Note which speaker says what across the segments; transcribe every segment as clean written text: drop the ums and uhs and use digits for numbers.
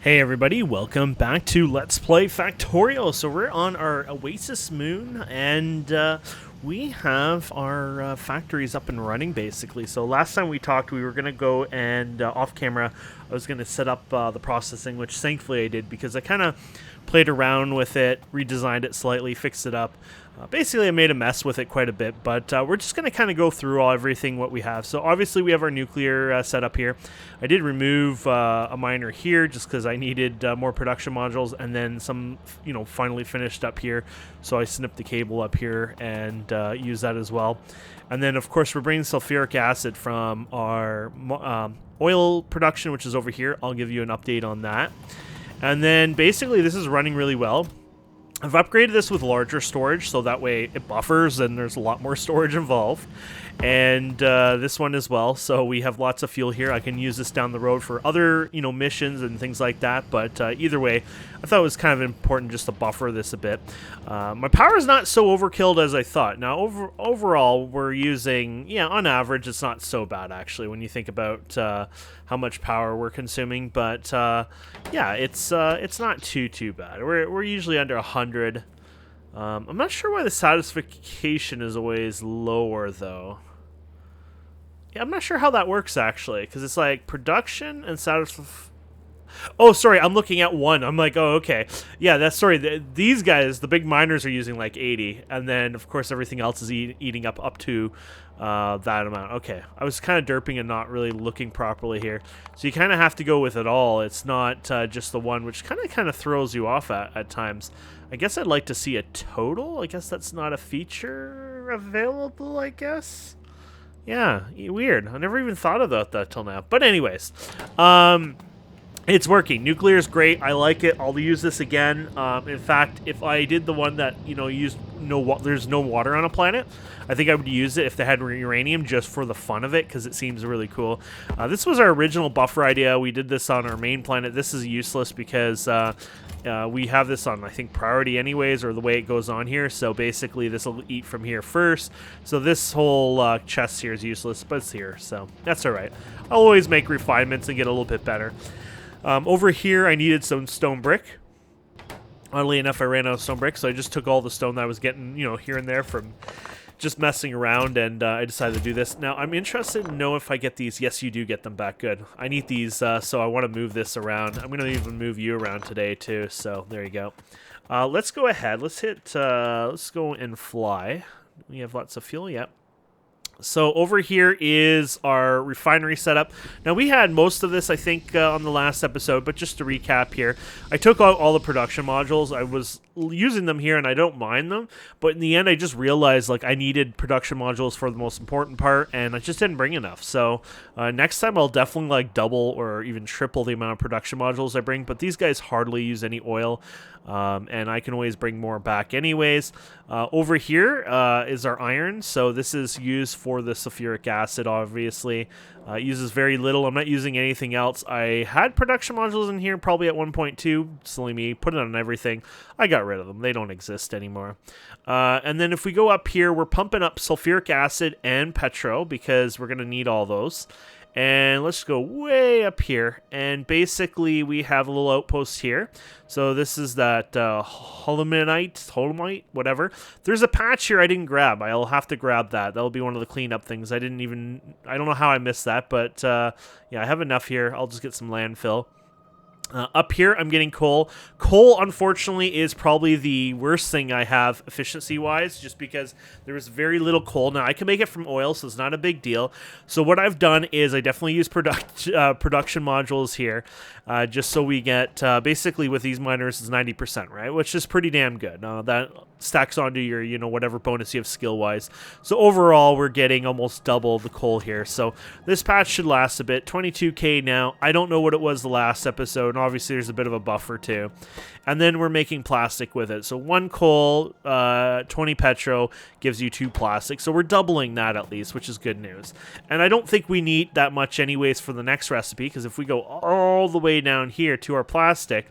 Speaker 1: Hey everybody, welcome back to Let's Play Factorio. So we're on our Oasis moon, and we have our factories up and running basically. So last time we talked, we were going to go and off camera, I was going to set up the processing, which thankfully I did because I kind of played around with it, redesigned it slightly, fixed it up. Basically, I made a mess with it quite a bit, but we're just going to kind of go through everything what we have. So obviously, we have our nuclear setup here. I did remove a miner here just because I needed more production modules, and then some, finally finished up here. So I snipped the cable up here and used that as well. And then, of course, we're bringing sulfuric acid from our oil production, which is over here. I'll give you an update on that. And then, basically, this is running really well. I've upgraded this with larger storage, so that way it buffers and there's a lot more storage involved. And this one as well, so we have lots of fuel here. I can use this down the road for other, missions and things like that. But either way, I thought it was kind of important just to buffer this a bit. My power is not so overkilled as I thought. Now, overall, we're using, on average, it's not so bad, actually, when you think about how much power we're consuming. But, it's not too bad. We're usually under 100. I'm not sure why the satisfaction is always lower, though. Yeah, I'm not sure how that works, actually, because it's like production and satisfaction. Oh, sorry, I'm looking at one. I'm like, oh, okay. Yeah, that's, sorry, these guys, the big miners are using like 80, and then, of course, everything else is eating up to that amount. Okay, I was kind of derping and not really looking properly here. So you kind of have to go with it all. It's not just the one, which kind of throws you off at times. I guess I'd like to see a total. I guess that's not a feature available, I guess. Yeah, weird. I never even thought about that till now. But anyways, it's working. Nuclear is great. I like it. I'll use this again. In fact, if I did the one that, used there's no water on a planet, I think I would use it if they had uranium just for the fun of it, because it seems really cool. This was our original buffer idea. We did this on our main planet. This is useless because we have this on, I think, priority anyways, or the way it goes on here. So basically, this will eat from here first. So this whole chest here is useless, but it's here. So that's all right. I'll always make refinements and get a little bit better. Over here, I needed some stone brick. Oddly enough, I ran out of stone brick, so I just took all the stone that I was getting, here and there from just messing around, and I decided to do this. Now, I'm interested to know if I get these. Yes, you do get them back. Good. I need these, so I want to move this around. I'm going to even move you around today, too, so there you go. Let's go ahead. Let's go and fly. We have lots of fuel, yep. So over here is our refinery setup. Now, we had most of this, I think, on the last episode, but just to recap here, I took out all the production modules. I was using them here, and I don't mind them, but in the end, I just realized, like, I needed production modules for the most important part, and I just didn't bring enough. So next time, I'll definitely, like, double or even triple the amount of production modules I bring, but these guys hardly use any oil, and I can always bring more back anyways. Over here is our iron, so this is used for the sulfuric acid, obviously. It uses very little. I'm not using anything else. I had production modules in here probably at 1.2. Silly me. Put it on everything. I got rid of them. They don't exist anymore. And then if we go up here, we're pumping up sulfuric acid and petro because we're going to need all those. And let's go way up here. And basically, we have a little outpost here. So this is that Holminite, whatever. There's a patch here I didn't grab. I'll have to grab that. That'll be one of the cleanup things. I don't know how I missed that. But yeah, I have enough here. I'll just get some landfill. Up here, I'm getting coal. Coal, unfortunately, is probably the worst thing I have efficiency-wise, just because there is very little coal. Now, I can make it from oil, so it's not a big deal. So what I've done is I definitely use production modules here, just so we get, basically with these miners, it's 90%, right? Which is pretty damn good. That stacks onto your, whatever bonus you have skill-wise. So overall, we're getting almost double the coal here. So this patch should last a bit. 22k now. I don't know what it was the last episode. And obviously, there's a bit of a buffer, too. And then we're making plastic with it. So 1 coal, 20 petro gives you 2 plastic. So we're doubling that at least, which is good news. And I don't think we need that much anyways for the next recipe, because if we go all the way down here to our plastic,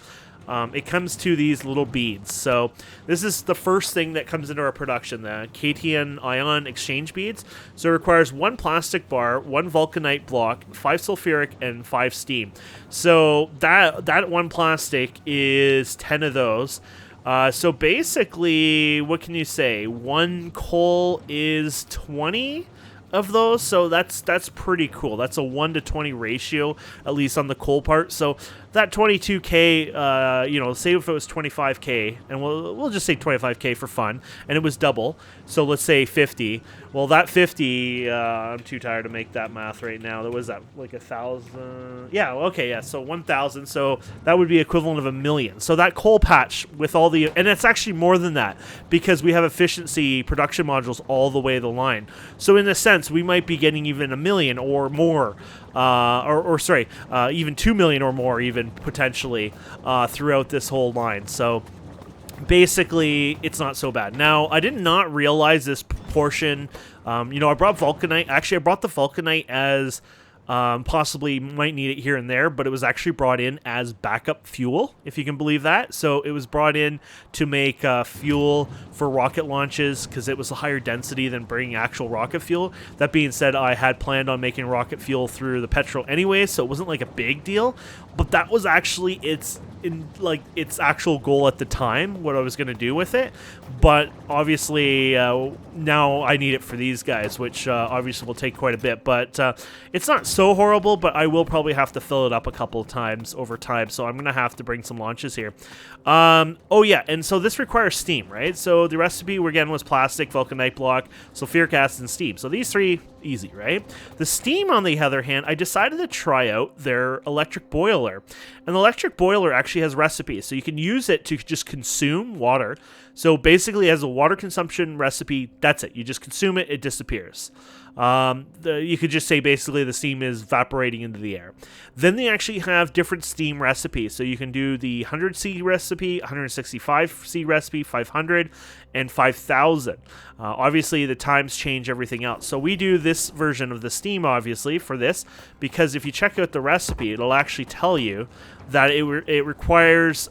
Speaker 1: it comes to these little beads. So this is the first thing that comes into our production, the cation ion exchange beads. So it requires 1 plastic bar, 1 vulcanite block, 5 sulfuric, and 5 steam. So that 1 plastic is 10 of those. So basically, what can you say? 1 coal is 20 of those, so that's pretty cool. That's a 1-to-20 ratio, at least on the coal part. So that 22k, you know, say if it was 25k, and we'll just say 25k for fun, and it was double. So let's say 50. Well, that 50, I'm too tired to make that math right now. There was that like 1,000. Yeah, okay, yeah. So 1,000. So that would be equivalent of 1,000,000. So that coal patch with all the, and it's actually more than that because we have efficiency production modules all the way the line. So in a sense, we might be getting even 1,000,000 or more, even 2,000,000 or more, even potentially throughout this whole line. So basically, it's not so bad. Now, I did not realize this portion. You know, I brought vulcanite. Actually, I brought the vulcanite as possibly might need it here and there, but it was actually brought in as backup fuel, if you can believe that. So it was brought in to make fuel for rocket launches because it was a higher density than bringing actual rocket fuel. That being said, I had planned on making rocket fuel through the petrol anyway, so it wasn't like a big deal. But that was actually its actual goal at the time, what I was going to do with it. But obviously now I need it for these guys, which obviously will take quite a bit. But it's not so horrible, but I will probably have to fill it up a couple of times over time. So I'm going to have to bring some launches here. Oh yeah, and so this requires steam, right? So the recipe again was plastic, vulcanite block, sulfuric acid, and steam. So these three, easy, right? The steam, on the other hand, I decided to try out their electric boiler. And the electric boiler actually has recipes, so you can use it to just consume water. So basically, as a water consumption recipe, that's it. You just consume it, it disappears. You could just say basically the steam is evaporating into the air. Then they actually have different steam recipes. So you can do the 100C recipe, 165C recipe, 500, and 5,000. Obviously, the times change everything else. So we do this version of the steam, obviously, for this, because if you check out the recipe, it'll actually tell you that it requires...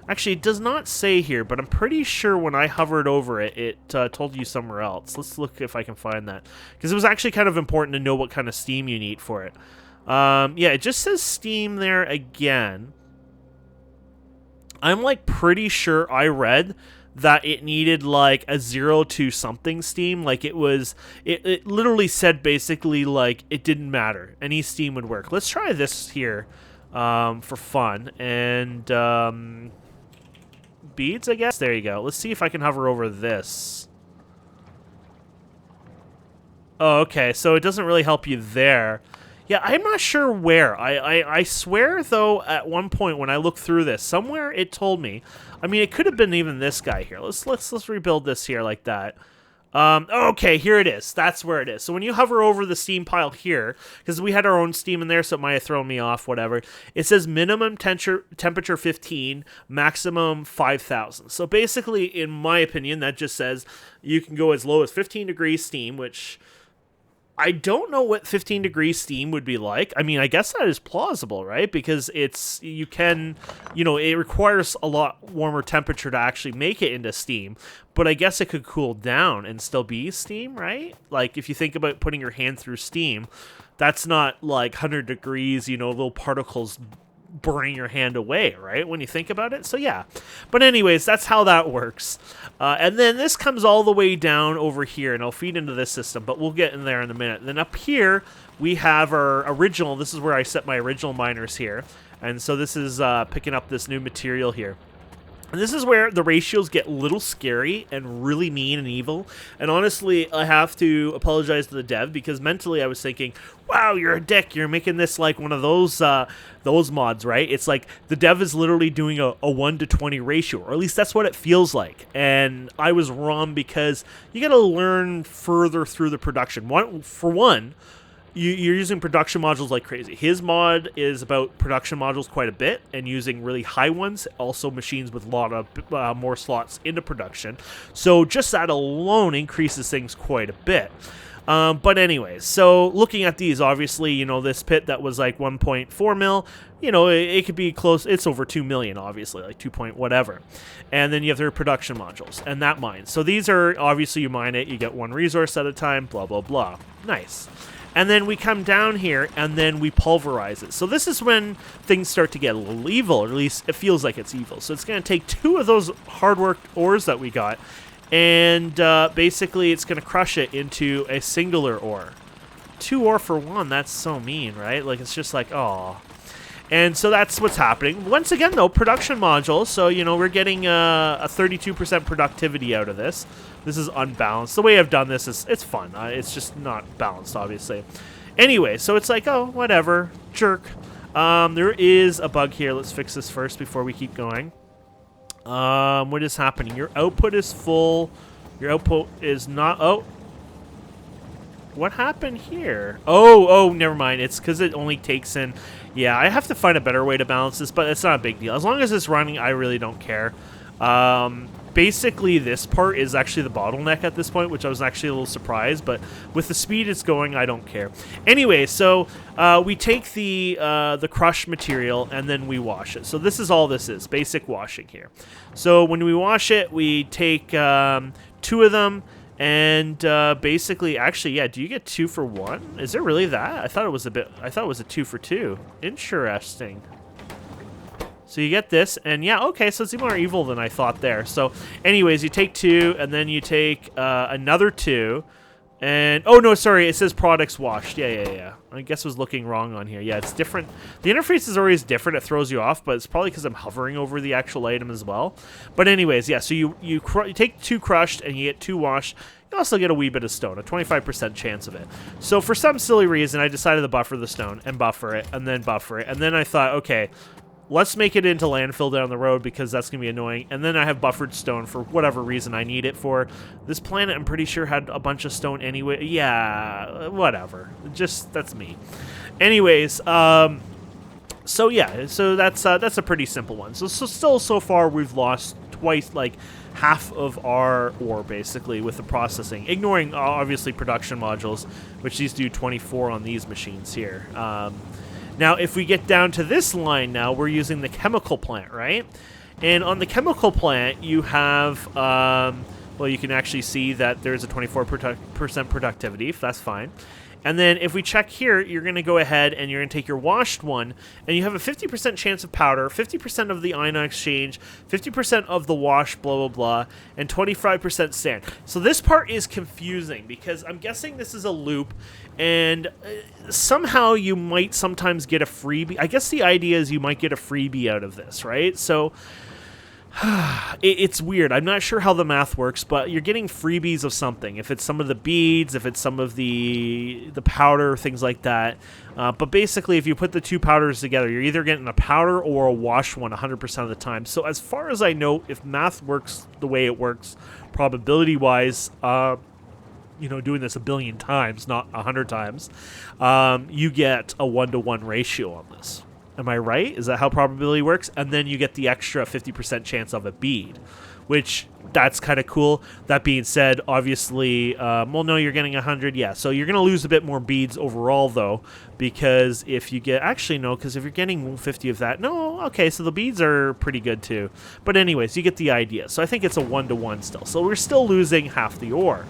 Speaker 1: Actually, it does not say here, but I'm pretty sure when I hovered over it, it told you somewhere else. Let's look if I can find that. Because it was actually kind of important to know what kind of steam you need for it. Yeah, it just says steam there again. I'm like pretty sure I read that it needed like a 0 to something steam. Like it literally said basically like it didn't matter. Any steam would work. Let's try this here for fun. And... beads, I guess. There you go. Let's see if I can hover over this. Oh, okay. So it doesn't really help you there. Yeah, I'm not sure where. I swear, though, at one point when I looked through this, somewhere it told me. I mean, it could have been even this guy here. Let's rebuild this here like that. Okay, here it is. That's where it is. So when you hover over the steam pile here, because we had our own steam in there, so it might have thrown me off, whatever. It says minimum temperature 15, maximum 5,000. So basically, in my opinion, that just says you can go as low as 15 degrees steam, which... I don't know what 15 degrees steam would be like. I mean, I guess that is plausible, right? Because you can, it requires a lot warmer temperature to actually make it into steam. But I guess it could cool down and still be steam, right? Like, if you think about putting your hand through steam, that's not like 100 degrees, little particles burning your hand away, right? When you think about it. So yeah. But anyways, that's how that works. And then this comes all the way down over here, and I'll feed into this system, but we'll get in there in a minute. Then up here, we have our original, this is where I set my original miners here. And so this is picking up this new material here. And this is where the ratios get a little scary and really mean and evil. And honestly, I have to apologize to the dev because mentally I was thinking, wow, you're a dick. You're making this like one of those mods, right? It's like the dev is literally doing a 1-to-20 ratio, or at least that's what it feels like. And I was wrong because you got to learn further through the production. For one, you're using production modules like crazy. His mod is about production modules quite a bit and using really high ones, also machines with a lot of more slots into production. So just that alone increases things quite a bit. But anyways, so looking at these, obviously, you know, this pit that was like 1.4 mil, you know, it could be close. It's over 2 million, obviously, like 2 point whatever. And then you have their production modules and that mine. So these are, obviously, you mine it, you get one resource at a time, blah, blah, blah. Nice. And then we come down here, and then we pulverize it. So this is when things start to get a little evil, or at least it feels like it's evil. So it's going to take 2 of those hard-worked ores that we got, and basically it's going to crush it into a singular ore. 2 ore for 1, that's so mean, right? Like, it's just like, oh. And so that's what's happening. Once again, though, production modules. So, you know, we're getting a 32% productivity out of this. This is unbalanced. The way I've done this is, it's fun. It's just not balanced, obviously. Anyway, so it's like, oh, whatever. Jerk. There is a bug here. Let's fix this first before we keep going. What is happening? Your output is full. Your output is not... Oh. What happened here? Oh, never mind. It's because it only takes in... Yeah, I have to find a better way to balance this, but it's not a big deal. As long as it's running, I really don't care. Basically, this part is actually the bottleneck at this point, which I was actually a little surprised, but with the speed it's going, I don't care. Anyway, so we take the crushed material and then we wash it. So this is all this is, basic washing here. So when we wash it, we take 2 of them, and basically, actually, yeah, do you get 2 for 1? Is there really that? I thought it was a 2 for 2. Interesting. So you get this, and yeah, okay, so it's even more evil than I thought there. So anyways, you take 2, and then you take another 2, and, oh no, sorry, it says products washed. Yeah. I guess I was looking wrong on here. Yeah, it's different. The interface is always different. It throws you off, but it's probably because I'm hovering over the actual item as well. But anyways, yeah, so you take 2 crushed, and you get 2 washed. You also get a wee bit of stone, a 25% chance of it. So for some silly reason, I decided to buffer the stone, and buffer it, and then buffer it. And then I thought, okay, let's make it into landfill down the road because that's going to be annoying. And then I have buffered stone for whatever reason I need it for. This planet, I'm pretty sure, had a bunch of stone anyway. Yeah, whatever. Just, that's me. Anyways, so yeah, so that's a pretty simple one. So still, so far, we've lost twice, like, half of our ore, basically, with the processing. Ignoring, obviously, production modules, which these do 24 on these machines here. Now, if we get down to this line now, we're using the chemical plant, right? And on the chemical plant, you have, well, you can actually see that there's a 24% productivity, if that's fine. And then if we check here, you're going to go ahead and you're going to take your washed one, and you have a 50% chance of powder, 50% of the ion exchange, 50% of the wash, blah, blah, blah, and 25% sand. So this part is confusing because I'm guessing this is a loop, and somehow you might sometimes get a freebie. I guess the idea is you might get a freebie out of this, right? So it's weird. I'm not sure how the math works, but you're getting freebies of something. If it's some of the beads, if it's some of the powder, things like that. But basically, if you put the 2 powders together, you're either getting a powder or a wash one 100% of the time. So as far as I know, if math works the way it works, probability-wise, you know, doing this a billion times, not 100 times, you get a 1-to-1 ratio on this. Am I right? Is that how probability works? And then you get the extra 50% chance of a bead, which that's kind of cool. That being said, obviously, well, no, you're getting 100. Yeah, so you're going to lose a bit more beads overall, though, because if you get, actually, no, because if you're getting 50 of that, no, okay, so the beads are pretty good, too. But anyways, you get the idea. So I think it's a 1-to-1 still. So we're still losing half the ore.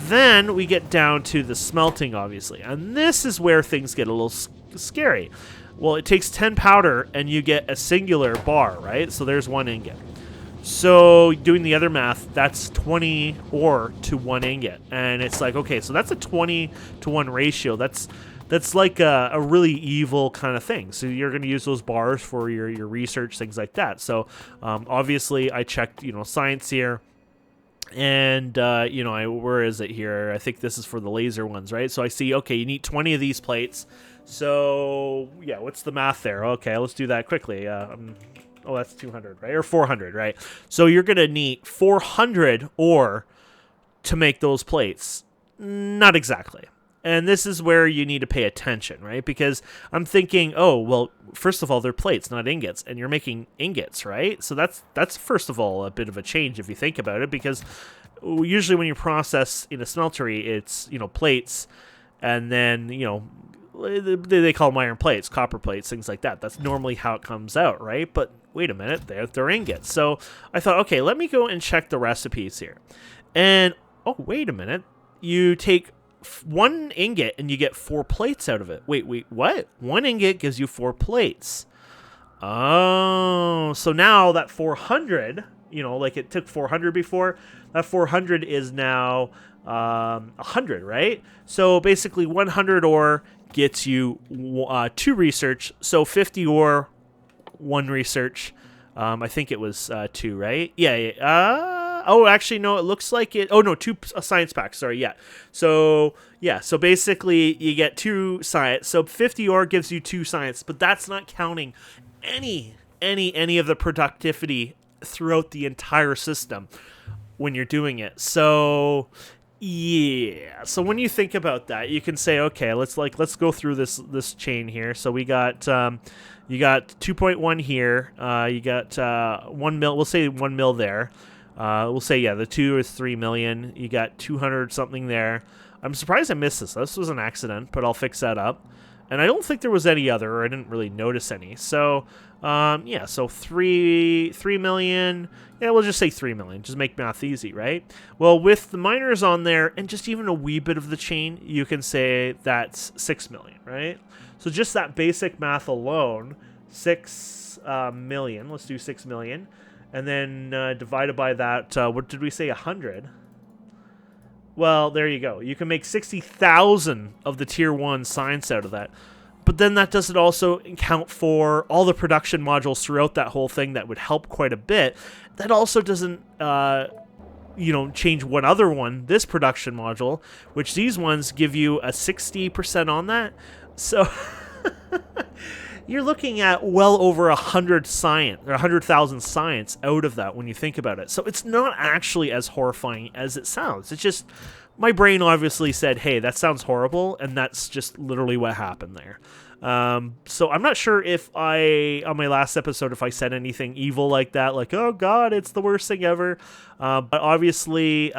Speaker 1: Then we get down to the smelting, obviously, and this is where things get a little scary. Well, it takes 10 powder, and you get a singular bar, right? So there's 1 ingot. So doing the other math, that's 20 ore to 1 ingot. And it's like, okay, so that's a 20-to-1 ratio. That's like a really evil kind of thing. So you're going to use those bars for your research, things like that. So obviously, I checked, you know, science here. And, you know, where is it here? I think this is for the laser ones, right? So I see, okay, you need 20 of these plates. So, yeah, what's the math there? Okay, let's do that quickly. Oh, that's 200, right? Or 400, right? So you're going to need 400 ore to make those plates. Not exactly. And this is where you need to pay attention, right? Because I'm thinking, oh, well, first of all, they're plates, not ingots, and you're making ingots, right? So that's first of all a bit of a change if you think about it, because usually when you process in a smeltery, it's, you know, plates, and then, you know, they call them iron plates, copper plates, things like that. That's normally how it comes out, right? But wait a minute, they're ingots. So I thought, okay, let me go and check the recipes here. And, oh, wait a minute. You take one ingot and you get 4 plates out of it. Wait, what? One ingot gives you 4 plates. Oh, so now that 400, you know, like it took 400 before, that 400 is now 100, right? So basically 100 ore gets you 2 research, so 50 ore, 1 research. I think it was 2, right? Yeah. Oh, actually, no, it looks like it. Oh, no, 2 science packs. Sorry, yeah. So, yeah, so basically you get 2 science. So 50 ore gives you 2 science, but that's not counting any of the productivity throughout the entire system when you're doing it. So, yeah. So when you think about that, you can say, okay, let's go through this chain here. So we got you got 2.1 here. You got 1 mil. We'll say 1 mil there. We'll say, yeah, the 2 is 3 million. You got 200 something there. I'm surprised I missed this. This was an accident, but I'll fix that up. And I don't think there was any other, or I didn't really notice any. So, yeah, so 3 million. Yeah, we'll just say 3 million. Just make math easy, right? Well, with the miners on there and just even a wee bit of the chain, you can say that's 6 million, right? So just that basic math alone, 6 million. Let's do 6 million. And then divided by that, what did we say, 100? Well, there you go. You can make 60,000 of the Tier 1 science out of that. But then that doesn't also account for all the production modules throughout that whole thing that would help quite a bit. That also doesn't, you know, change one other one, this production module, which these ones give you a 60% on that. So you're looking at well over 100 science, or 100,000 science out of that when you think about it. So it's not actually as horrifying as it sounds. It's just, my brain obviously said, hey, that sounds horrible, and that's just literally what happened there. So I'm not sure if on my last episode, if I said anything evil like that, like, oh God, it's the worst thing ever. But obviously,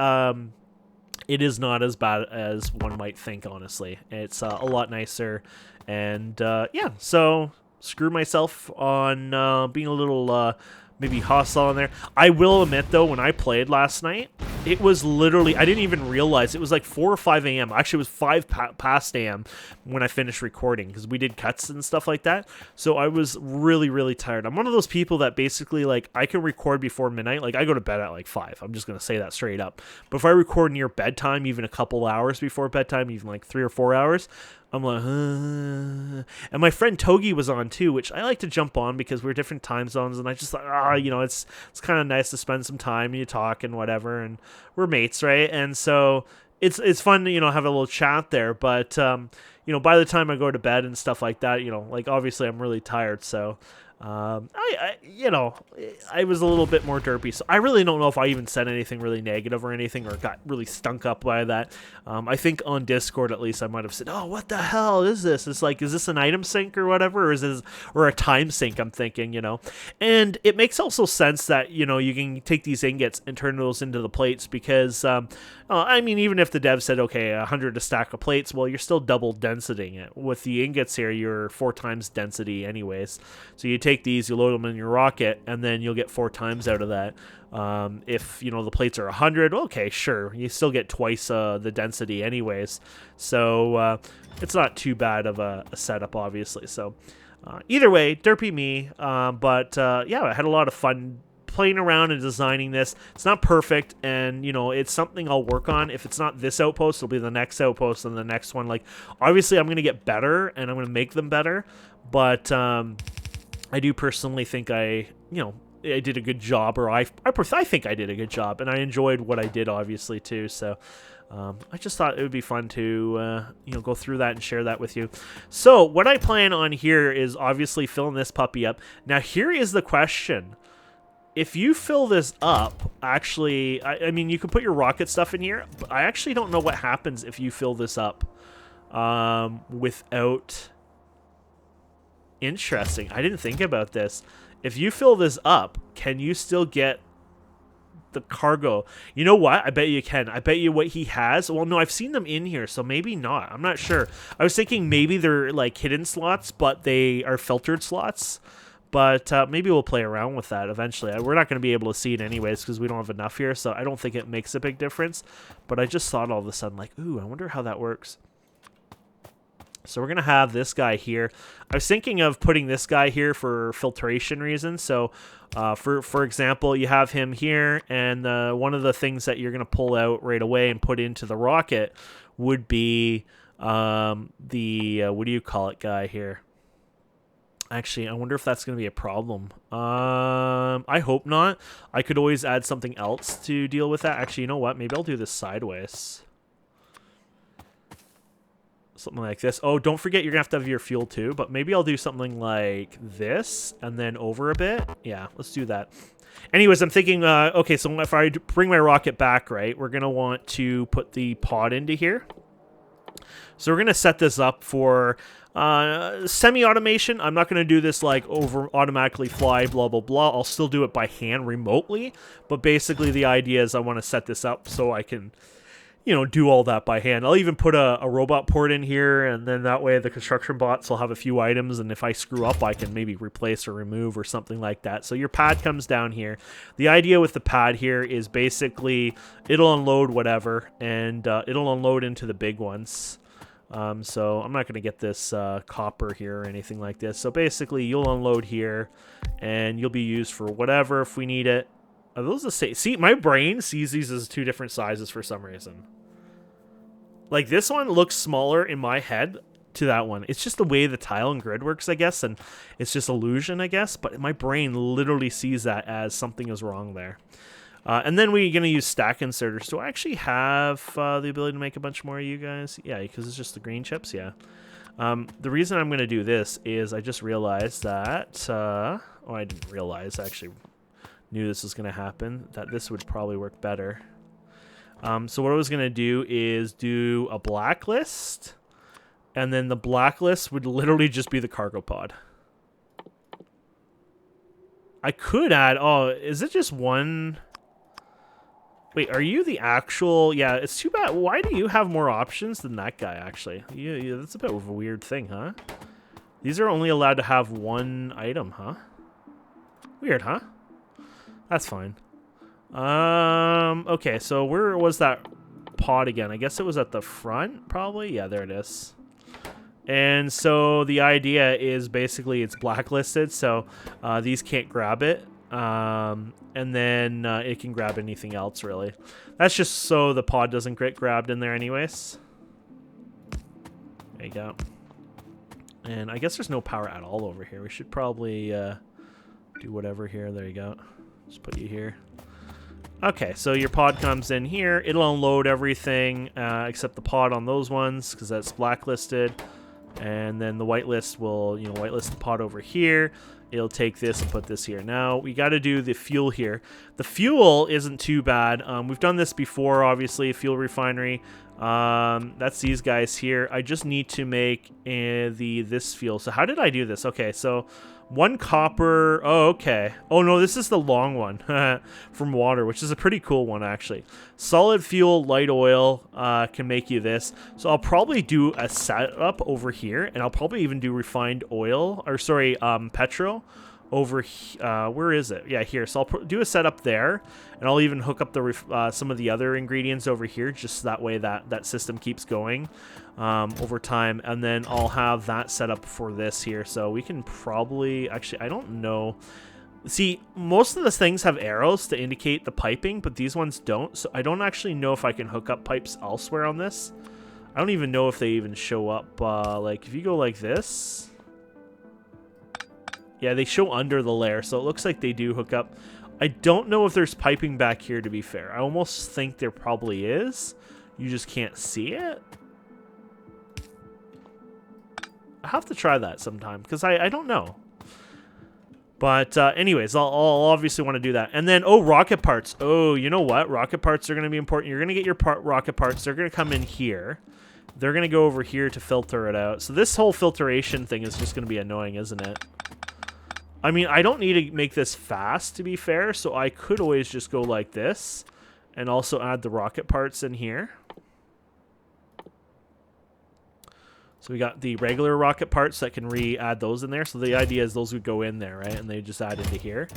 Speaker 1: it is not as bad as one might think, honestly. It's a lot nicer. And, yeah, so screw myself on being a little maybe hostile in there. I will admit, though, when I played last night, it was literally, I didn't even realize, it was like 4 or 5 a.m. Actually, it was 5 past a.m. when I finished recording, because we did cuts and stuff like that. So I was really, really tired. I'm one of those people that basically, like, I can record before midnight. Like, I go to bed at like 5. I'm just going to say that straight up. But if I record near bedtime, even a couple hours before bedtime, even like 3 or 4 hours, I'm like, and my friend Togi was on too, which I like to jump on because we're different time zones, and I just thought, you know, it's kind of nice to spend some time and you talk and whatever, and we're mates, right? And so it's fun to, you know, have a little chat there, but you know, by the time I go to bed and stuff like that, you know, like obviously I'm really tired, so you know, I was a little bit more derpy, so I really don't know if I even said anything really negative or anything, or got really stunk up by that. I think on Discord, at least, I might have said, oh, what the hell is this? It's like, is this an item sink or whatever, or is this, or a time sink, I'm thinking, you know? And it makes also sense that, you know, you can take these ingots and turn those into the plates, because, I mean, even if the dev said, okay, 100 a stack of plates, well, you're still double densitying it. With the ingots here, you're 4 times density anyways. So you take these, you load them in your rocket, and then you'll get 4 times out of that. If, you know, the plates are 100, okay, sure, you still get twice the density anyways. So it's not too bad of a setup, obviously. So either way, derpy me. But yeah, I had a lot of fun playing around and designing this. It's not perfect, and, you know, it's something I'll work on. If it's not this outpost, it'll be the next outpost and the next one. Like, obviously, I'm going to get better, and I'm going to make them better. But I do personally think I did a good job, or I think I did a good job, and I enjoyed what I did, obviously, too. So I just thought it would be fun to you know, go through that and share that with you. So what I plan on here is obviously filling this puppy up. Now, here is the question. If you fill this up, actually, I mean, you can put your rocket stuff in here, but I actually don't know what happens if you fill this up. without... Interesting. I didn't think about this. If you fill this up, can you still get the cargo? You know what? I bet you can. I bet you what he has... Well, no, I've seen them in here, so maybe not. I'm not sure. I was thinking maybe they're like hidden slots, but they are filtered slots. But maybe we'll play around with that eventually. We're not going to be able to see it anyways because we don't have enough here, so I don't think it makes a big difference. But I just thought all of a sudden, like, ooh, I wonder how that works. So we're going to have this guy here. I was thinking of putting this guy here for filtration reasons. So for example, you have him here, and one of the things that you're going to pull out right away and put into the rocket would be the, what do you call it, guy here? Actually, I wonder if that's going to be a problem. I hope not. I could always add something else to deal with that. Actually, you know what? Maybe I'll do this sideways. Something like this. Oh, don't forget you're going to have your fuel too, but maybe I'll do something like this and then over a bit. Yeah, let's do that. Anyways, I'm thinking, okay, so if I bring my rocket back, right, we're going to want to put the pod into here. So we're going to set this up for semi-automation. I'm not going to do this like automatically fly, blah, blah, blah. I'll still do it by hand remotely. But basically the idea is I want to set this up so I can, you know, do all that by hand. I'll even put a robot port in here, and then that way the construction bots will have a few items, and if I screw up, I can maybe replace or remove or something like that. So your pad comes down here. The idea with the pad here is basically it'll unload whatever, and it'll unload into the big ones. So I'm not going to get this copper here or anything like this. So basically you'll unload here, and you'll be used for whatever if we need it. Are those the same? See, my brain sees these as two different sizes for some reason. Like, this one looks smaller in my head to that one. It's just the way the tile and grid works, I guess, and it's just illusion, I guess, but my brain literally sees that as something is wrong there. And then we're going to use stack inserters. Do I actually have the ability to make a bunch more of you guys? Yeah, because it's just the green chips, yeah. The reason I'm going to do this is I just realized that... oh, I didn't realize, I actually knew this was going to happen, that this would probably work better. So what I was going to do is do a blacklist, and then the blacklist would literally just be the cargo pod. I could add... Oh, is it just one... Wait, are you the actual... Yeah, it's too bad. Why do you have more options than that guy, actually? Yeah, that's a bit of a weird thing, huh? These are only allowed to have one item, huh? Weird, huh? That's fine. Okay, so where was that pod again? I guess it was at the front, probably? Yeah, there it is. And so the idea is basically it's blacklisted, so these can't grab it. And then it can grab anything else, really. That's just so the pod doesn't get grabbed in there anyways. There you go. And I guess there's no power at all over here. We should probably do whatever here. There you go. Just put you here. Okay, so your pod comes in here. It'll unload everything except the pod on those ones because that's blacklisted. And then the whitelist will, you know, whitelist the pod over here. It'll take this and put this here. Now, we got to do the fuel here. The fuel isn't too bad. We've done this before, obviously, fuel refinery. That's these guys here. I just need to make this fuel. So how did I do this? Okay, so... one copper. Oh, okay. Oh, no, this is the long one from water, which is a pretty cool one, actually. Solid fuel, light oil can make you this. So I'll probably do a setup over here, and I'll probably even do refined oil, or sorry, petrol over where is it? Yeah, here. So I'll do a setup there, and I'll even hook up the some of the other ingredients over here, just that way that system keeps going over time. And then I'll have that set up for this here, so we can probably actually, I don't know. See, most of the things have arrows to indicate the piping, but these ones don't. So I don't actually know if I can hook up pipes elsewhere on this. I don't even know if they even show up. Like if you go like this. Yeah, they show under the layer, so it looks like they do hook up. I don't know if there's piping back here, to be fair. I almost think there probably is. You just can't see it. I'll have to try that sometime, because I don't know. But anyways, I'll obviously want to do that. And then, oh, rocket parts. Oh, you know what? Rocket parts are going to be important. You're going to get your rocket parts. They're going to come in here. they're going to go over here to filter it out. So this whole filtration thing is just going to be annoying, isn't it? I mean, I don't need to make this fast, to be fair, so I could always just go like this and also add the rocket parts in here. So we got the regular rocket parts that can re-add those in there. So the idea is those would go in there, right? And they just add into here.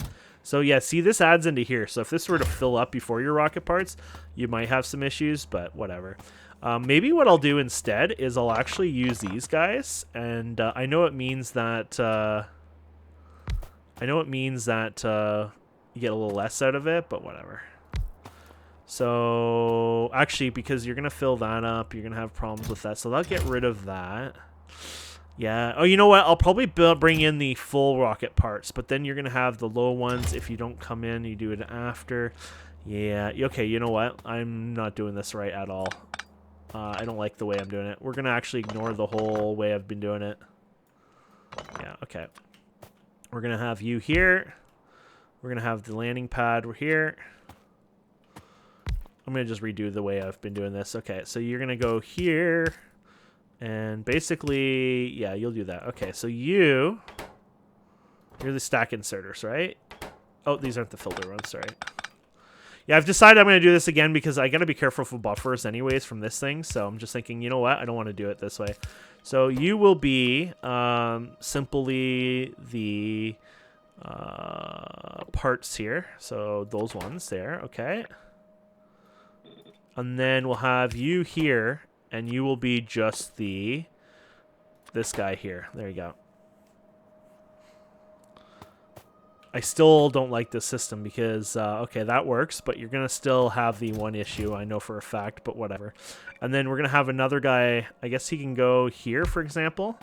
Speaker 1: So yeah, see, this adds into here. So if this were to fill up before your rocket parts, you might have some issues, but whatever. Maybe what I'll do instead is I'll actually use these guys. And I know it means that... you get a little less out of it, but whatever. So, actually, because you're going to fill that up, you're going to have problems with that. So, that'll get rid of that. Yeah. Oh, you know what? I'll probably bring in the full rocket parts, but then you're going to have the low ones if you don't come in. You do it after. Yeah. Okay, you know what? I'm not doing this right at all. I don't like the way I'm doing it. We're going to actually ignore the whole way I've been doing it. Yeah, okay. We're going to have you here. We're going to have the landing pad here. I'm going to just redo the way I've been doing this. Okay, so you're going to go here. And basically, yeah, you'll do that. Okay, so you're the stack inserters, right? Oh, these aren't the filter ones, sorry. Yeah, I've decided I'm going to do this again because I got to be careful for buffers anyways from this thing. So I'm just thinking, you know what? I don't want to do it this way. So you will be simply the parts here. So those ones there, okay. And then we'll have you here, and you will be just this guy here. There you go. I still don't like this system because, okay, that works, but you're going to still have the one issue, I know for a fact, but whatever. And then we're going to have another guy, I guess he can go here, for example.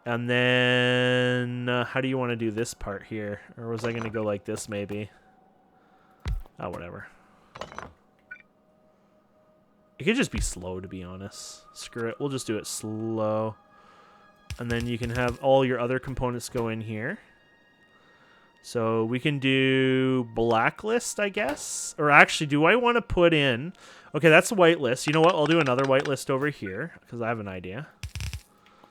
Speaker 1: And then, how do you want to do this part here? Or was I going to go like this, maybe? Oh, whatever. It could just be slow, to be honest. Screw it, we'll just do it slow. And then you can have all your other components go in here. So we can do blacklist, I guess. Or actually, do I want to put in... Okay, that's the whitelist. You know what? I'll do another whitelist over here because I have an idea.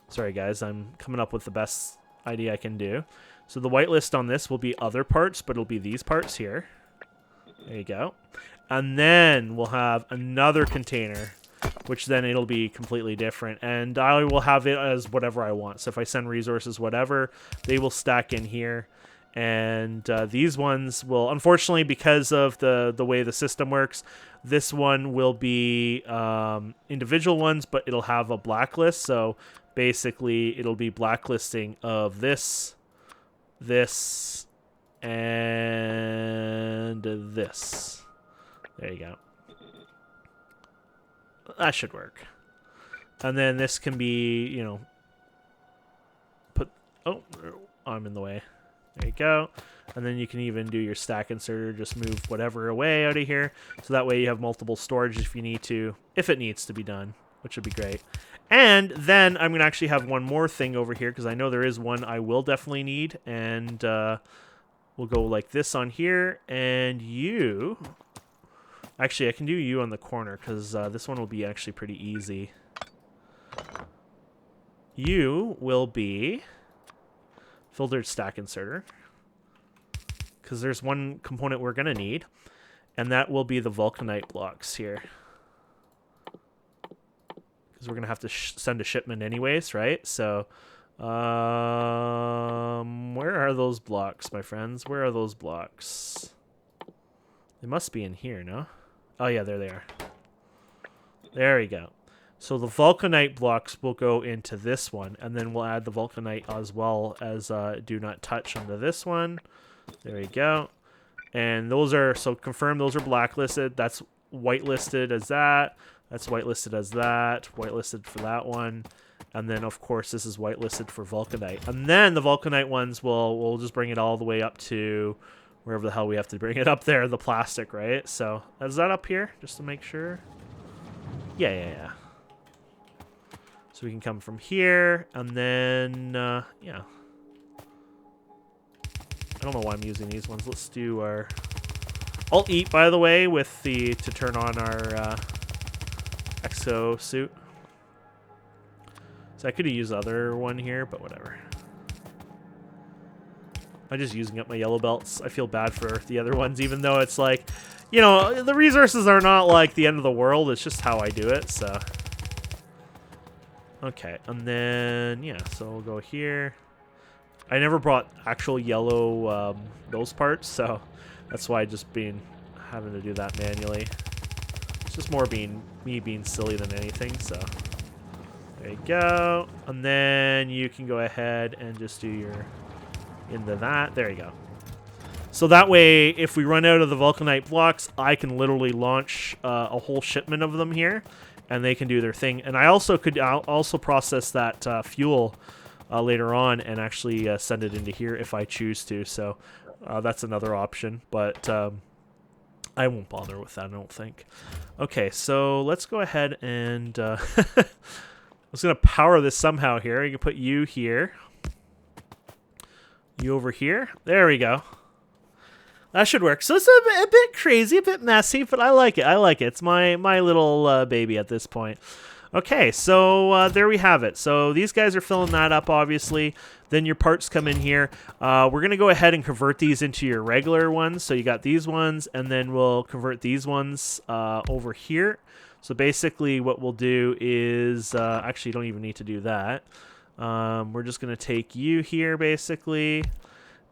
Speaker 1: Sorry, guys. I'm coming up with the best idea I can do. So the whitelist on this will be other parts, but it'll be these parts here. There you go. And then we'll have another container, which then it'll be completely different. And I will have it as whatever I want. So if I send resources, whatever, they will stack in here. And these ones will, unfortunately, because of the way the system works, this one will be individual ones, but it'll have a blacklist. So basically, it'll be blacklisting of this, and this. There you go. That should work. And then this can be, you know, oh, I'm in the way. There you go. And then you can even do your stack inserter, just move whatever away out of here. So that way you have multiple storage if you need to, if it needs to be done, which would be great. And then I'm going to actually have one more thing over here because I know there is one I will definitely need. And we'll go like this on here. And you... Actually, I can do you on the corner because this one will be actually pretty easy. You will be... filtered stack inserter, because there's one component we're going to need, and that will be the vulcanite blocks here, because we're going to have to send a shipment anyways, right? So where are those blocks, my friends? Where are those blocks? They must be in here, no? Oh yeah, there they are. There we go. So the vulcanite blocks will go into this one, and then we'll add the vulcanite as well as do not touch onto this one. There you go. And those are, so confirm those are blacklisted. That's whitelisted as that. That's whitelisted as that. Whitelisted for that one. And then, of course, this is whitelisted for vulcanite. And then the vulcanite ones, we'll just bring it all the way up to wherever the hell we have to bring it up there, the plastic, right? So is that up here, just to make sure? Yeah. So we can come from here, and then, yeah. I don't know why I'm using these ones. Let's do our... I'll eat, by the way, with to turn on our exo suit. So I could have used the other one here, but whatever. I'm just using up my yellow belts. I feel bad for the other ones, even though it's like, you know, the resources are not like the end of the world. It's just how I do it, so. Okay, and then, yeah, so we'll go here. I never brought actual yellow those parts, so that's why I just having to do that manually. It's just more me being silly than anything, so. There you go. And then you can go ahead and just do your into that. There you go. So that way, if we run out of the vulcanite blocks, I can literally launch a whole shipment of them here, and they can do their thing. And I'll also process that fuel later on and actually send it into here if I choose to. So that's another option, but I won't bother with that, I don't think. Okay, so let's go ahead and I was going to power this somehow here. You can put you here. You over here. There we go. That should work. So it's a bit crazy, a bit messy, but I like it. I like it. It's my little baby at this point. Okay, so there we have it. So these guys are filling that up, obviously. Then your parts come in here. We're going to go ahead and convert these into your regular ones. So you got these ones, and then we'll convert these ones over here. So basically what we'll do is, actually you don't even need to do that. We're just going to take you here, basically.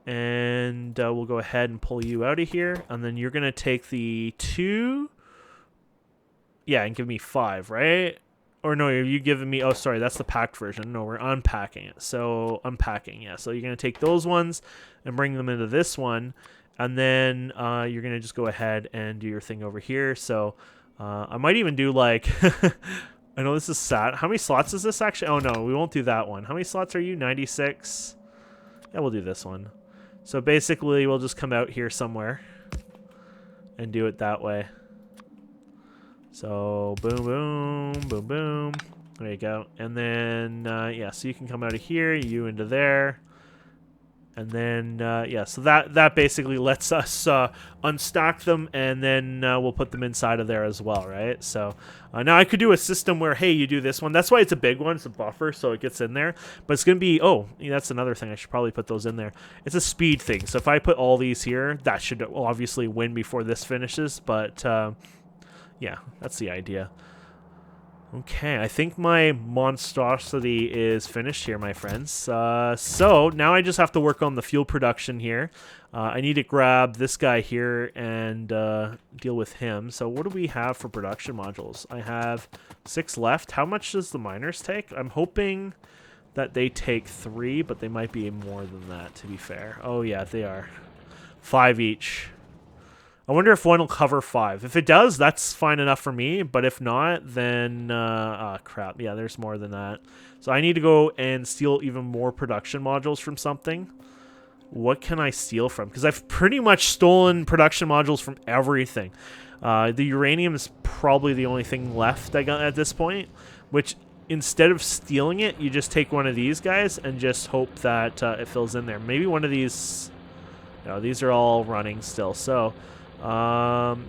Speaker 1: And we'll go ahead and pull you out of here. And then you're going to take the 2. Yeah, and give me 5, right? Or no, you giving me... Oh, sorry, that's the packed version. No, we're unpacking it. So, unpacking, yeah. So you're going to take those ones and bring them into this one. And then you're going to just go ahead and do your thing over here. So I might even do like... I know this is sad. How many slots is this actually? Oh, no, we won't do that one. How many slots are you? 96? Yeah, we'll do this one. So basically, we'll just come out here somewhere and do it that way. So boom, boom, boom, boom. There you go. And then, yeah, so you can come out of here, you into there. And then, yeah, so that basically lets us unstock them, and then we'll put them inside of there as well, right? So now I could do a system where, hey, you do this one. That's why it's a big one. It's a buffer, so it gets in there. But it's going to be, oh, yeah, that's another thing. I should probably put those in there. It's a speed thing. So if I put all these here, that should obviously win before this finishes. But, yeah, that's the idea. Okay, I think my monstrosity is finished here, my friends. So now I just have to work on the fuel production here. I need to grab this guy here and deal with him. So what do we have for production modules? I have 6 left. How much does the miners take? I'm hoping that they take 3, but they might be more than that, to be fair. Oh, yeah, they are. 5 each. I wonder if one will cover 5. If it does, that's fine enough for me. But if not, then... crap. Yeah, there's more than that. So I need to go and steal even more production modules from something. What can I steal from? Because I've pretty much stolen production modules from everything. The uranium is probably the only thing left I got at this point. Which, instead of stealing it, you just take one of these guys and just hope that it fills in there. Maybe one of these... No, these are all running still. So...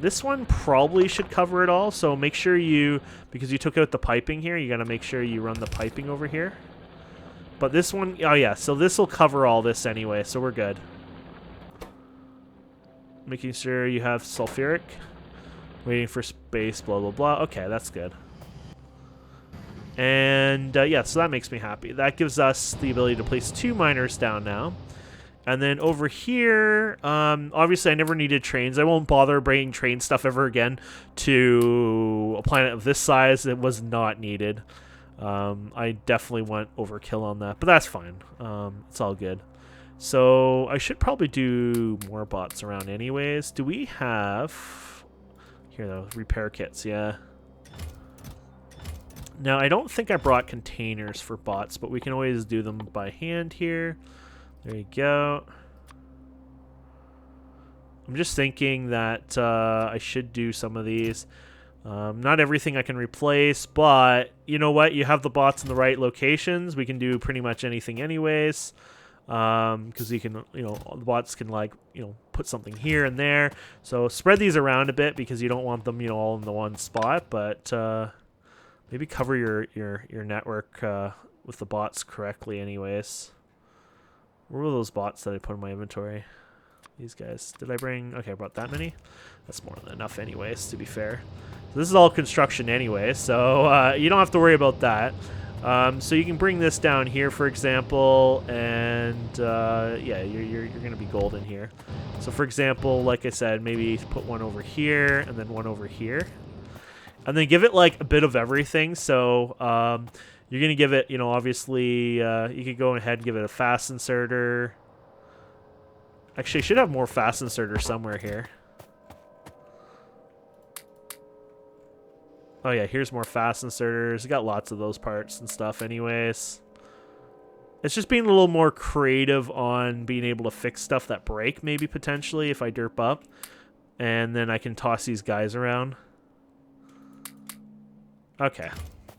Speaker 1: this one probably should cover it all, so make sure you, because you took out the piping here, you gotta make sure you run the piping over here. But this one, oh yeah, so this will cover all this anyway, so we're good. Making sure you have sulfuric. Waiting for space, blah, blah, blah. Okay, that's good. And, yeah, so that makes me happy. That gives us the ability to place 2 miners down now. And then over here, obviously I never needed trains. I won't bother bringing train stuff ever again to a planet of this size. It was not needed. I definitely went overkill on that, but that's fine. It's all good. So I should probably do more bots around anyways. Do we have... Here, though, repair kits, yeah. Now, I don't think I brought containers for bots, but we can always do them by hand here. There you go. I'm just thinking that I should do some of these. Not everything I can replace, but you know what? You have the bots in the right locations. We can do pretty much anything anyways. Because you can, you know, the bots can, like, you know, put something here and there. So spread these around a bit because you don't want them, you know, all in the one spot. But maybe cover your network with the bots correctly anyways. Where were those bots that I put in my inventory? These guys. Did I bring... Okay, I brought that many. That's more than enough anyways, to be fair. So this is all construction anyway, so you don't have to worry about that. So you can bring this down here, for example, and yeah, you're going to be golden here. So for example, like I said, maybe put one over here and then one over here. And then give it like a bit of everything. So you're going to give it, you know, obviously you could go ahead and give it a fast inserter. Actually, I should have more fast inserter somewhere here. Oh yeah, here's more fast inserters. You got lots of those parts and stuff anyways. It's just being a little more creative on being able to fix stuff that break, maybe potentially, if I derp up. And then I can toss these guys around. Okay.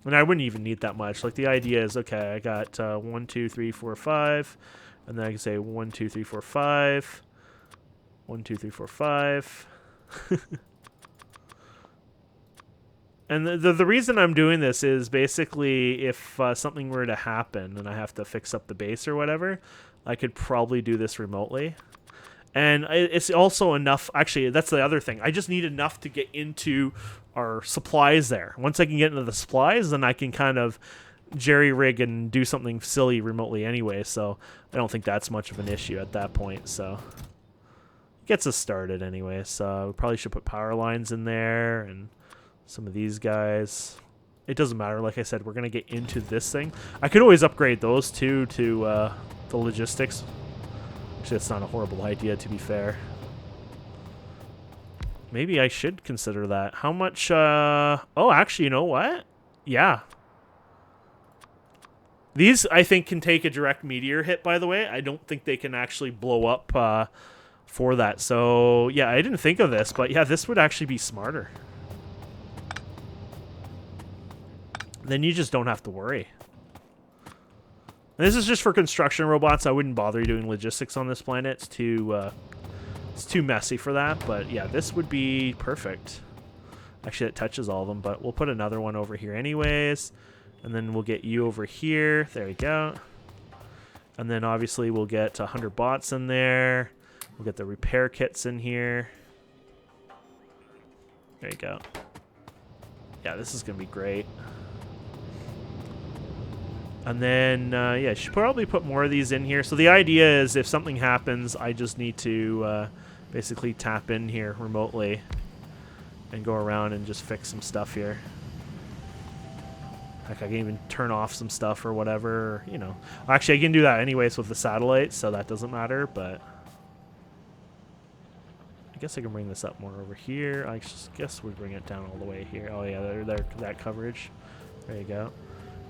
Speaker 1: And I wouldn't even need that much. Like, the idea is, okay, I got 1, 2, 3, 4, 5. And then I can say 1, 2, 3, 4, 5. 1, 2, 3, 4, 5. And the reason I'm doing this is basically if something were to happen and I have to fix up the base or whatever, I could probably do this remotely. And it's also enough... Actually, that's the other thing. I just need enough to get into our supplies there. Once I can get into the supplies, then I can kind of jerry-rig and do something silly remotely anyway. So I don't think that's much of an issue at that point. So it gets us started anyway. So we probably should put power lines in there and... some of these guys. It doesn't matter. Like I said, we're going to get into this thing. I could always upgrade those two to the logistics. Actually, that's not a horrible idea, to be fair. Maybe I should consider that. How much... Oh, actually, you know what? Yeah. These, I think, can take a direct meteor hit, by the way. I don't think they can actually blow up for that. So, yeah, I didn't think of this. But, yeah, this would actually be smarter. Then you just don't have to worry. And this is just for construction robots. I wouldn't bother doing logistics on this planet. It's too messy for that. But yeah, this would be perfect. Actually, it touches all of them, but we'll put another one over here anyways. And then we'll get you over here. There we go. And then obviously we'll get 100 bots in there. We'll get the repair kits in here. There you go. Yeah, this is going to be great. And then, yeah, should probably put more of these in here. So the idea is if something happens, I just need to basically tap in here remotely and go around and just fix some stuff here. Heck, I can even turn off some stuff or whatever, you know. Actually, I can do that anyways with the satellite, so that doesn't matter, but... I guess I can bring this up more over here. I just guess we bring it down all the way here. Oh, yeah, there, that coverage. There you go.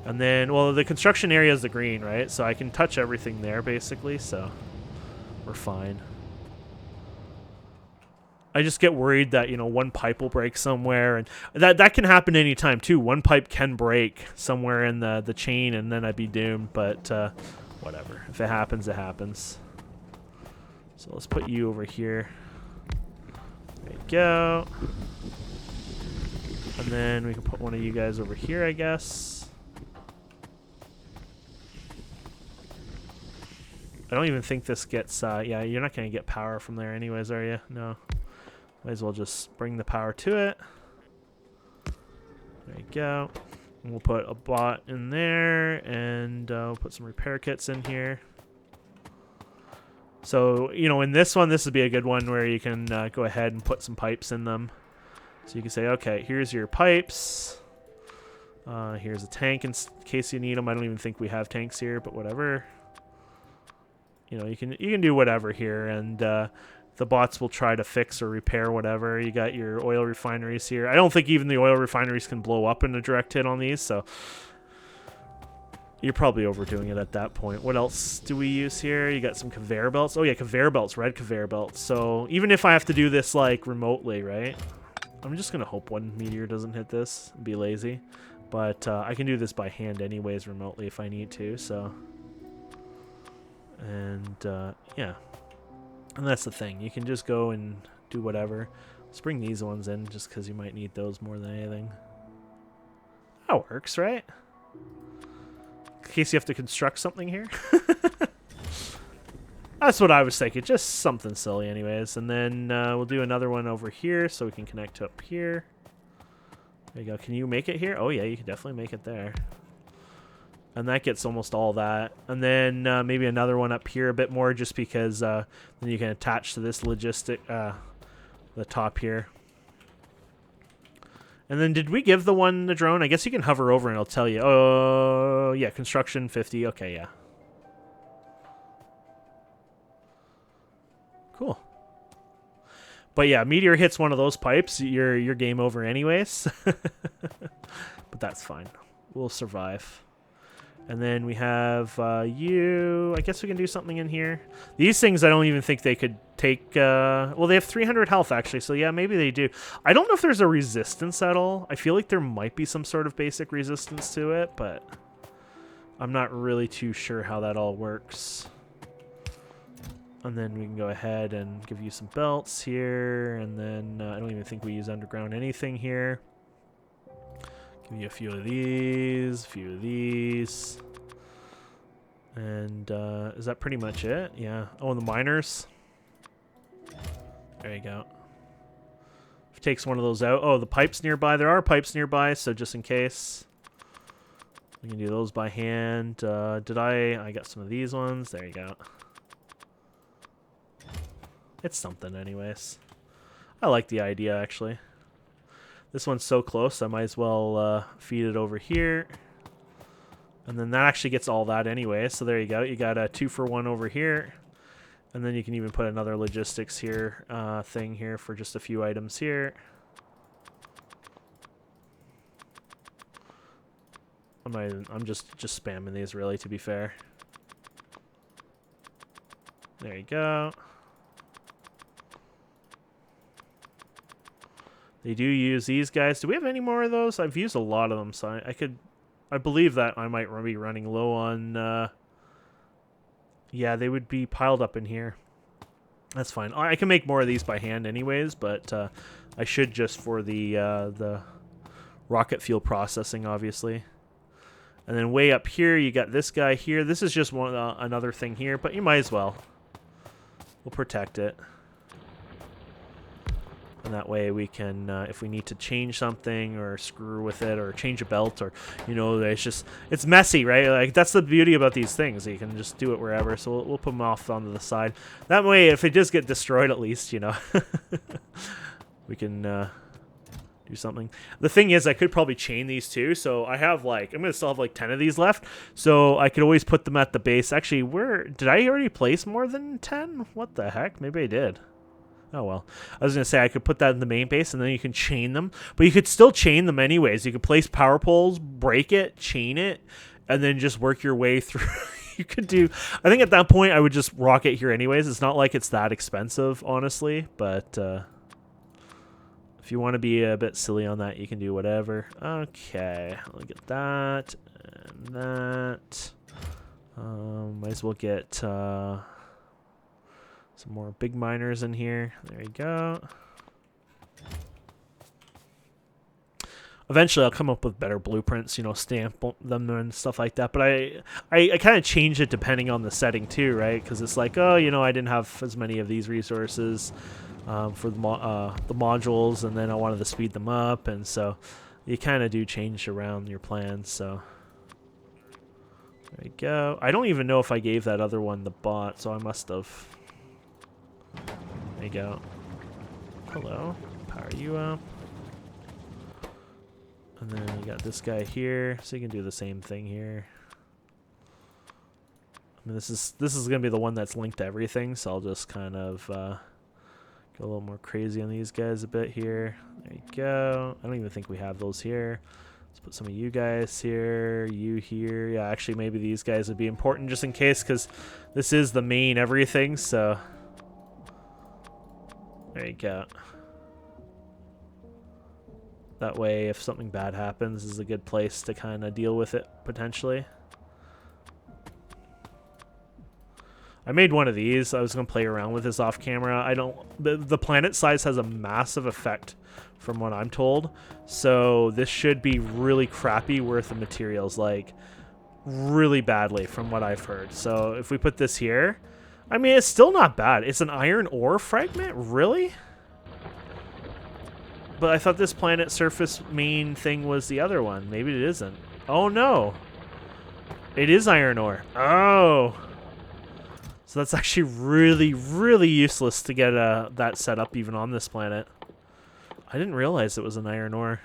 Speaker 1: And then, well, the construction area is the green, right? So I can touch everything there, basically, so we're fine. I just get worried that, you know, one pipe will break somewhere, and that can happen anytime, too. One pipe can break somewhere in the chain, and then I'd be doomed, but whatever. If it happens, it happens. So let's put you over here. There you go. And then we can put one of you guys over here, I guess. I don't even think this gets, yeah, you're not going to get power from there anyways, are you? No. Might as well just bring the power to it. There you go. And we'll put a bot in there, and we'll put some repair kits in here. So, you know, in this one, this would be a good one where you can go ahead and put some pipes in them. So you can say, okay, here's your pipes. Here's a tank in case you need them. I don't even think we have tanks here, but whatever. You know, you can do whatever here, and the bots will try to fix or repair whatever. You got your oil refineries here. I don't think even the oil refineries can blow up in a direct hit on these, so you're probably overdoing it at that point. What else do we use here? You got some conveyor belts. Oh yeah, conveyor belts, red conveyor belts. So even if I have to do this like remotely, right? I'm just gonna hope one meteor doesn't hit this and be lazy, but I can do this by hand anyways remotely if I need to. So. And, yeah. And that's the thing. You can just go and do whatever. Let's bring these ones in just because you might need those more than anything. That works, right? case you have to construct something here. That's what I was thinking. Just something silly anyways. And then we'll do another one over here so we can connect up here. There you go. Can you make it here? Oh, yeah, you can definitely make it there. And that gets almost all that. And then maybe another one up here a bit more just because then you can attach to this logistic, the top here. And then did we give the one the drone? I guess you can hover over and it'll tell you. Oh, yeah, construction 50. Okay, yeah. Cool. But yeah, meteor hits one of those pipes, you're game over anyways. But that's fine. We'll survive. And then we have you. I guess we can do something in here. These things, I don't even think they could take... well, they have 300 health, actually. So, yeah, maybe they do. I don't know if there's a resistance at all. I feel like there might be some sort of basic resistance to it, but I'm not really too sure how that all works. And then we can go ahead and give you some belts here. And then I don't even think we use underground anything here. Give you a few of these, a few of these. And is that pretty much it? Yeah. Oh, and the miners. There you go. If it takes one of those out. Oh, the pipes nearby. There are pipes nearby, so just in case. We can do those by hand. Did I got some of these ones. There you go. It's something anyways. I like the idea, actually. This one's so close, I might as well feed it over here. And then that actually gets all that anyway, so there you go. You got a 2-for-1 over here. And then you can even put another logistics here thing here for just a few items here. I'm just spamming these, really, to be fair. There you go. They do use these guys. Do we have any more of those? I've used a lot of them, so I believe that I might be running low on... yeah, they would be piled up in here. That's fine. I can make more of these by hand anyways, but I should just for the rocket fuel processing, obviously. And then way up here, you got this guy here. This is just one another thing here, but you might as well. We'll protect it. And that way we can, if we need to change something or screw with it or change a belt or, you know, it's messy, right? Like, that's the beauty about these things. You can just do it wherever. So we'll put them off onto the side. That way, if it does get destroyed, at least, you know, we can do something. The thing is, I could probably chain these too. So I have I'm going to still have 10 of these left. So I could always put them at the base. Actually, did I already place more than 10? What the heck? Maybe I did. Oh, well. I was going to say I could put that in the main base, and then you can chain them. But you could still chain them anyways. You could place power poles, break it, chain it, and then just work your way through. You could do... I think at that point, I would just rock it here anyways. It's not like it's that expensive, honestly. But if you want to be a bit silly on that, you can do whatever. Okay. Look at that. And that. Might as well get... some more big miners in here. There you go. Eventually, I'll come up with better blueprints, you know, stamp them and stuff like that. But I kind of change it depending on the setting too, right? Because it's like, oh, you know, I didn't have as many of these resources for the modules, and then I wanted to speed them up, and so you kind of do change around your plans. So there you go. I don't even know if I gave that other one the bot, so I must have. There you go. Hello. Power you up. And then you got this guy here, so you can do the same thing here. I mean, this is gonna be the one that's linked to everything, so I'll just kind of go a little more crazy on these guys a bit here. There you go. I don't even think we have those here. Let's put some of you guys here, you here. Yeah, actually, maybe these guys would be important just in case, because this is the main everything, so... There you go. That way, if something bad happens, this is a good place to kind of deal with it, potentially. I made one of these. I was going to play around with this off camera. The planet size has a massive effect from what I'm told. So this should be really crappy worth of materials. Like, really badly from what I've heard. So if we put this here, I mean, it's still not bad. It's an iron ore fragment? Really? But I thought this planet surface main thing was the other one. Maybe it isn't. Oh, no. It is iron ore. Oh. So that's actually really, really useless to get that set up even on this planet. I didn't realize it was an iron ore.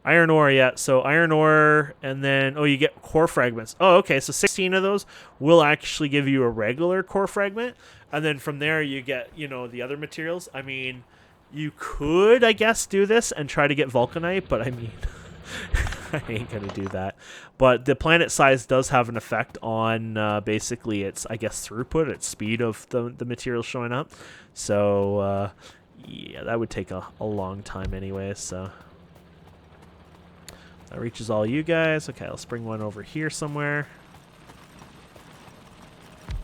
Speaker 1: Iron ore, yeah. So iron ore, and then, oh, you get core fragments. Oh, okay. So 16 of those will actually give you a regular core fragment. And then from there, you get, you know, the other materials. I mean, you could, I guess, do this and try to get vulcanite, but I mean, I ain't going to do that. But the planet size does have an effect on basically its, I guess, throughput, its speed of the materials showing up. So, yeah, that would take a long time anyway, so that reaches all you guys. Okay, let's bring one over here somewhere.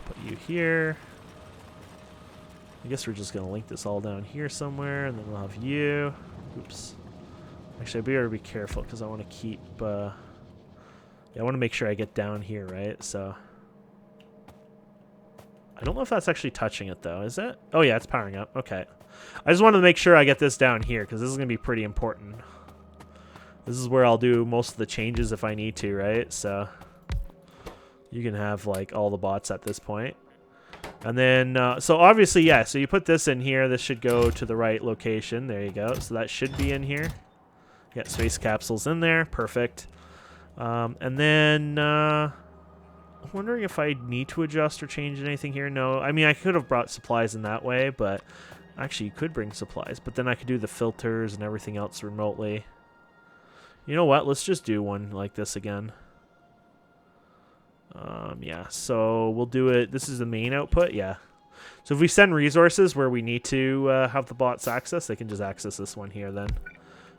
Speaker 1: Put you here. I guess we're just going to link this all down here somewhere, and then we'll have you. Oops. Actually, I better be careful because I want to keep... yeah, I want to make sure I get down here, right? So... I don't know if that's actually touching it, though. Is it? Oh, yeah, it's powering up. Okay. I just wanted to make sure I get this down here because this is going to be pretty important. This is where I'll do most of the changes if I need to, right? So... you can have, like, all the bots at this point. And then, so obviously, yeah, so you put this in here. This should go to the right location. There you go. So that should be in here. Got space capsules in there. Perfect. And then, I'm wondering if I need to adjust or change anything here. No, I mean, I could have brought supplies in that way, but actually you could bring supplies. But then I could do the filters and everything else remotely. You know what? Let's just do one like this again. Yeah, so we'll do it. This is the main output, yeah. So if we send resources where we need to have the bots access, they can just access this one here then.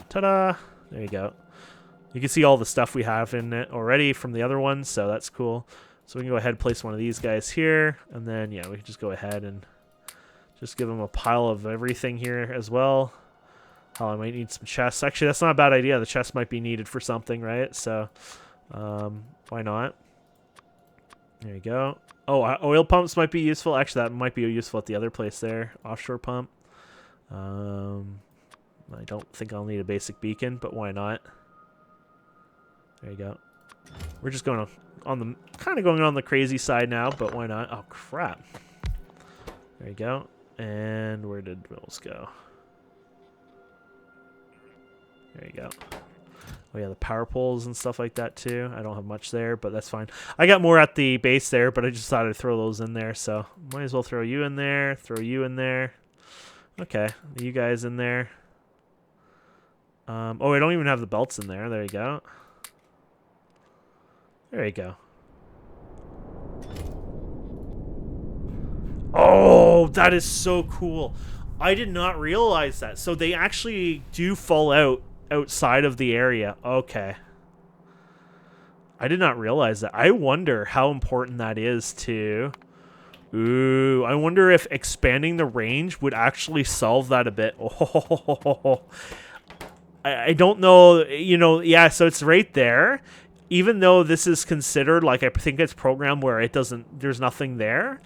Speaker 1: Ta-da! There you go. You can see all the stuff we have in it already from the other ones, so that's cool. So we can go ahead and place one of these guys here, and then, yeah, we can just go ahead and just give them a pile of everything here as well. Oh, I might need some chests. Actually, that's not a bad idea. The chest might be needed for something, right? So, why not? There you go. Oh, oil pumps might be useful. Actually, that might be useful at the other place there. Offshore pump. I don't think I'll need a basic beacon, but why not? There you go. We're just going on the kind of going on the crazy side now, but why not? Oh, crap. There you go. And where did Wills go? There you go. Oh yeah, the power poles and stuff like that too. I don't have much there, but that's fine. I got more at the base there, but I just thought I'd throw those in there, so might as well throw you in there, throw you in there. Okay, you guys in there. Oh, I don't even have the belts in there. There you go. There you go. Oh, that is so cool. I did not realize that. So they actually do fall out outside of the area. Okay. I did not realize that. I wonder how important that is to... Ooh, I wonder if expanding the range would actually solve that a bit. Oh, I don't know. You know, yeah, so it's right there. Even though this is considered, like, I think it's programmed where it doesn't, there's nothing there.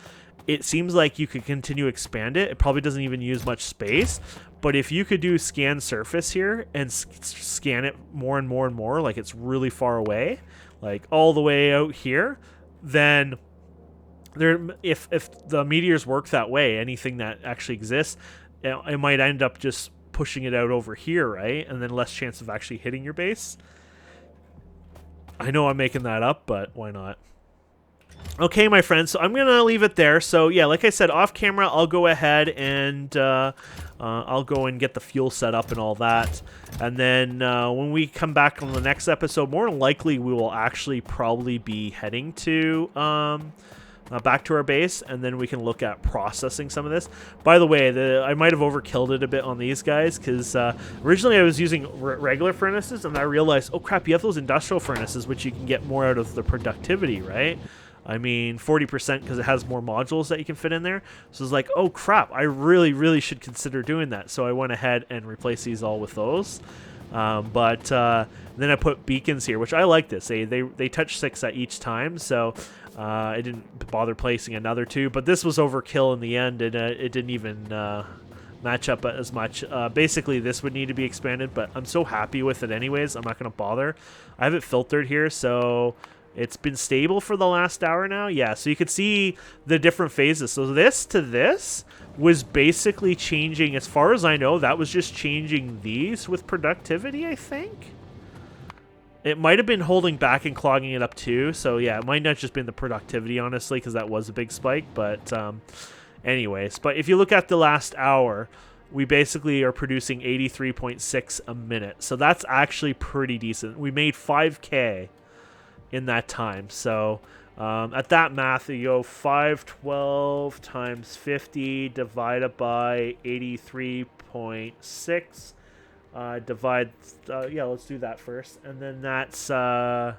Speaker 1: It seems like you could continue to expand it. It probably doesn't even use much space. But if you could do scan surface here and scan it more and more and more, like it's really far away, like all the way out here, then there, if the meteors work that way, anything that actually exists, it might end up just pushing it out over here, right? And then less chance of actually hitting your base. I know I'm making that up, but why not? Okay, my friends, so I'm going to leave it there. So, yeah, like I said, off camera, I'll go ahead and I'll go and get the fuel set up and all that. And then when we come back on the next episode, more than likely we will actually probably be heading to back to our base, and then we can look at processing some of this. By the way, I might have overkilled it a bit on these guys, because originally I was using regular furnaces, and I realized, oh crap, you have those industrial furnaces, which you can get more out of the productivity, right? I mean, 40% because it has more modules that you can fit in there. So it's like, oh crap, I really, really should consider doing that. So I went ahead and replaced these all with those. But then I put beacons here, which I like this. They touch 6 at each time, so I didn't bother placing another 2. But this was overkill in the end, and it didn't even match up as much. Basically, this would need to be expanded, but I'm so happy with it anyways. I'm not going to bother. I have it filtered here, so it's been stable for the last hour now. Yeah, so you could see the different phases. So this to this was basically changing, as far as I know, that was just changing these with productivity, I think. It might have been holding back and clogging it up too. So yeah, it might not just been the productivity, honestly, because that was a big spike. But anyways, but if you look at the last hour, we basically are producing 83.6 a minute. So that's actually pretty decent. We made 5K in that time. So at that math, you go 512 times 50 divided by 83.6. Divide, yeah, let's do that first. And then that's, yeah,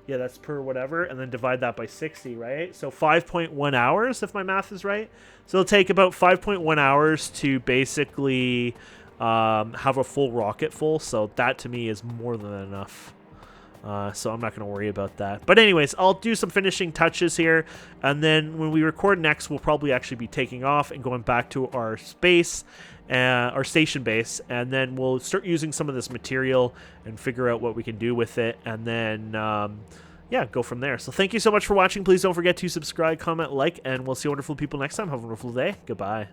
Speaker 1: that's per whatever. And then divide that by 60, right? So 5.1 hours, if my math is right. So it'll take about 5.1 hours to basically have a full rocket full. So that to me is more than enough. So I'm not going to worry about that. But anyways, I'll do some finishing touches here. And then when we record next, we'll probably actually be taking off and going back to our space, our station base. And then we'll start using some of this material and figure out what we can do with it. And then, yeah, go from there. So thank you so much for watching. Please don't forget to subscribe, comment, like, and we'll see wonderful people next time. Have a wonderful day. Goodbye.